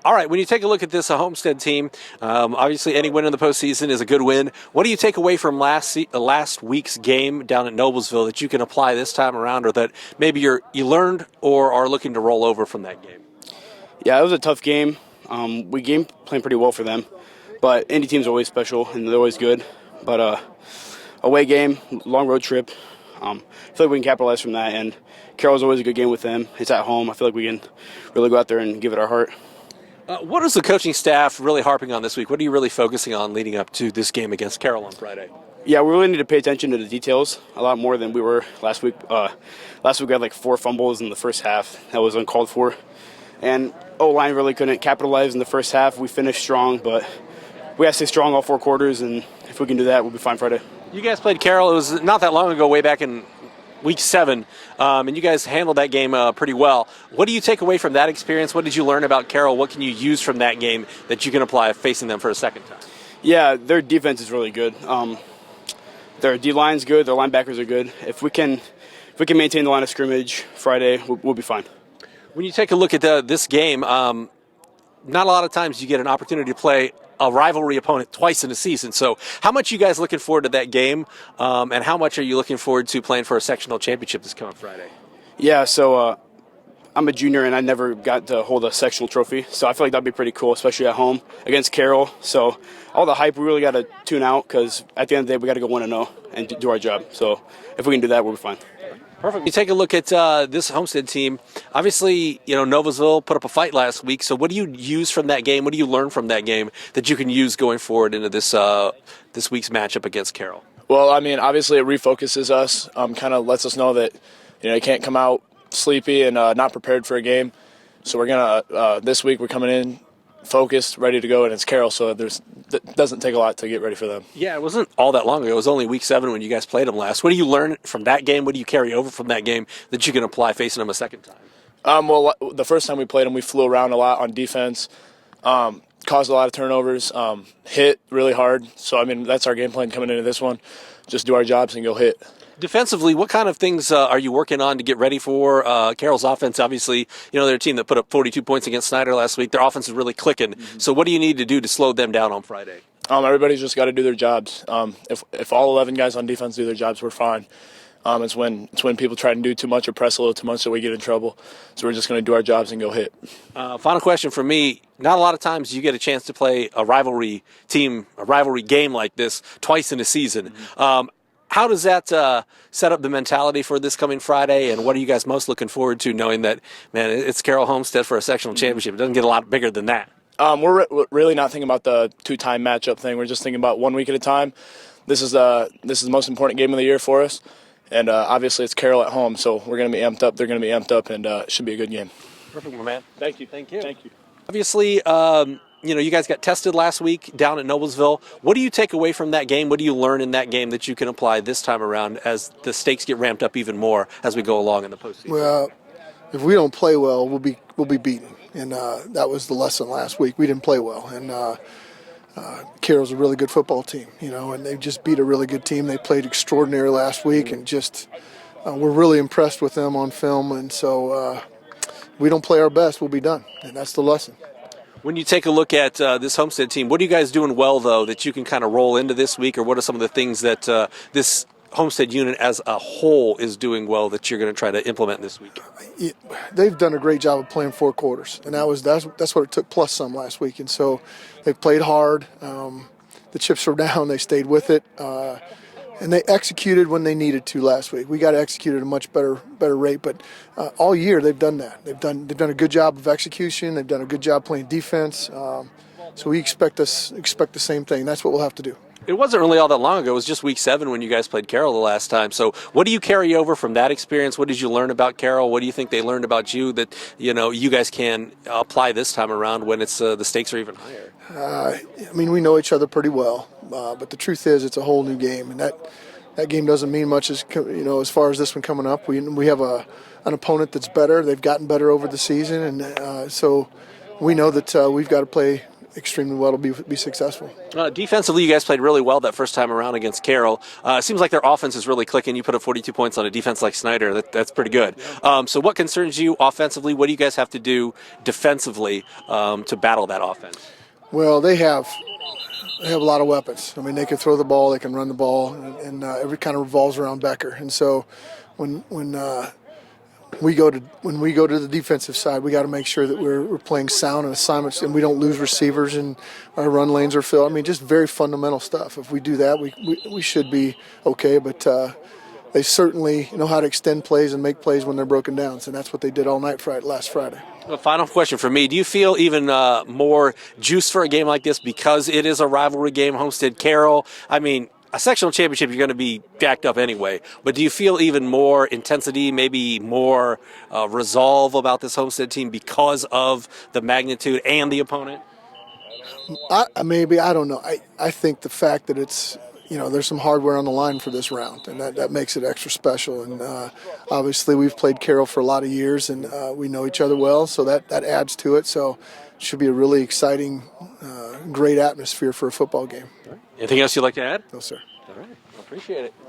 All right, when you take a look at this Homestead team, obviously any win in the postseason is a good win. What do you take away from last week's game down at Noblesville that you can apply this time around, or that maybe you learned or are looking to roll over from that game? Yeah, it was a tough game. We game playing pretty well for them, but Indy team's always special and they're always good. But away game, long road trip. I feel like we can capitalize from that, and Carroll's always a good game with them. It's at home. I feel like we can really go out there and give it our heart. What is the coaching staff really harping on this week? What are you really focusing on leading up to this game against Carroll on Friday? Yeah, we really need to pay attention to the details a lot more than we were last week. Last week we had like 4 fumbles in the first half. That was uncalled for. And O-line really couldn't capitalize in the first half. We finished strong, but we have to stay strong all 4 quarters, and if we can do that, we'll be fine Friday. You guys played Carroll. It was not that long ago, way back in Week 7, and you guys handled that game pretty well. What do you take away from that experience? What did you learn about Carroll? What can you use from that game that you can apply facing them for a second time? Yeah, their defense is really good. Their D-line's good. Their linebackers are good. If we can maintain the line of scrimmage Friday, we'll be fine. When you take a look at this game, not a lot of times you get an opportunity to play a rivalry opponent twice in a season. So how much are you guys looking forward to that game, and how much are you looking forward to playing for a sectional championship this coming Friday? Yeah, so I'm a junior, and I never got to hold a sectional trophy, so I feel like that'd be pretty cool, especially at home against Carroll. So all the hype, we really got to tune out, because at the end of the day, we got to go 1-0 and do our job. So if we can do that, we'll be fine. Perfect. You take a look at this Homestead team. Obviously, Noblesville put up a fight last week. So what do you use from that game? What do you learn from that game that you can use going forward into this week's matchup against Carroll? Well, I mean, obviously it refocuses us, kind of lets us know that, you can't come out sleepy and not prepared for a game. So we're going to, this week we're coming in focused, ready to go, and it's Carroll, so it doesn't take a lot to get ready for them. Yeah, it wasn't all that long ago. It was only Week 7 when you guys played them last. What do you learn from that game? What do you carry over from that game that you can apply facing them a second time? Well, the first time we played them, we flew around a lot on defense, caused a lot of turnovers, hit really hard. So, I mean, that's our game plan coming into this one. Just do our jobs and go hit. Defensively, what kind of things are you working on to get ready for Carroll's offense? Obviously, they're a team that put up 42 points against Snyder last week. Their offense is really clicking. Mm-hmm. So what do you need to do to slow them down on Friday? Everybody's just got to do their jobs. If all 11 guys on defense do their jobs, we're fine. It's when people try to do too much or press a little too much that we get in trouble. So we're just going to do our jobs and go hit. Final question for me. Not a lot of times you get a chance to play a rivalry game like this twice in a season. Mm-hmm. How does that set up the mentality for this coming Friday, and what are you guys most looking forward to, knowing that, man, it's Carroll Homestead for a sectional championship? It doesn't get a lot bigger than that. We're really not thinking about the 2-time matchup thing. We're just thinking about 1 week at a time. This is the most important game of the year for us, and obviously it's Carroll at home, so we're going to be amped up. They're going to be amped up, and it should be a good game. Perfect, my man. Thank you. Thank you. Thank you. Obviously, you guys got tested last week down at Noblesville. What do you take away from that game? What do you learn in that game that you can apply this time around as the stakes get ramped up even more as we go along in the postseason? Well, if we don't play well, we'll be beaten, and that was the lesson last week. We didn't play well, and Carroll's a really good football team, and they just beat a really good team. They played extraordinary last week, and just we're really impressed with them on film. And so, if we don't play our best, we'll be done, and that's the lesson. When you take a look at this Homestead team, what are you guys doing well, though, that you can kind of roll into this week, or what are some of the things that this Homestead unit as a whole is doing well that you're going to try to implement this week? They've done a great job of playing 4 quarters, and that's what it took, plus some last week. And so they played hard. The chips were down. They stayed with it. And they executed when they needed to last week. We got to execute at a much better rate, but all year they've done that. They've done a good job of execution. They've done a good job playing defense. So we expect the same thing. That's what we'll have to do. It wasn't really all that long ago. It was just Week 7 when you guys played Carroll the last time. So what do you carry over from that experience? What did you learn about Carroll? What do you think they learned about you that you guys can apply this time around when it's the stakes are even higher? We know each other pretty well, but the truth is it's a whole new game, and that game doesn't mean much as far as this one coming up. We have an opponent that's better. They've gotten better over the season, and so we know that we've got to play extremely well to be successful. Defensively, you guys played really well that first time around against Carroll. It seems like their offense is really clicking. You put up 42 points on a defense like Snyder. That's pretty good. So what concerns you offensively? What do you guys have to do defensively to battle that offense? Well, they have a lot of weapons. I mean, they can throw the ball, they can run the ball, and every kind of revolves around Becker. And so when we go to the defensive side, we got to make sure that we're playing sound and assignments, and we don't lose receivers and our run lanes are filled. I mean, just very fundamental stuff. If we do that, we should be okay. But they certainly know how to extend plays and make plays when they're broken down. So that's what they did all night last Friday. Well, final question for me. Do you feel even more juice for a game like this because it is a rivalry game, Homestead Carroll? I mean, a sectional championship, you're going to be jacked up anyway. But do you feel even more intensity, maybe more resolve about this Homestead team because of the magnitude and the opponent? I don't know. I think the fact that it's, there's some hardware on the line for this round, and that makes it extra special. And obviously we've played Carroll for a lot of years, and we know each other well, so that adds to it. So it should be a really exciting, great atmosphere for a football game. Anything else you'd like to add? No, sir. All right. I appreciate it.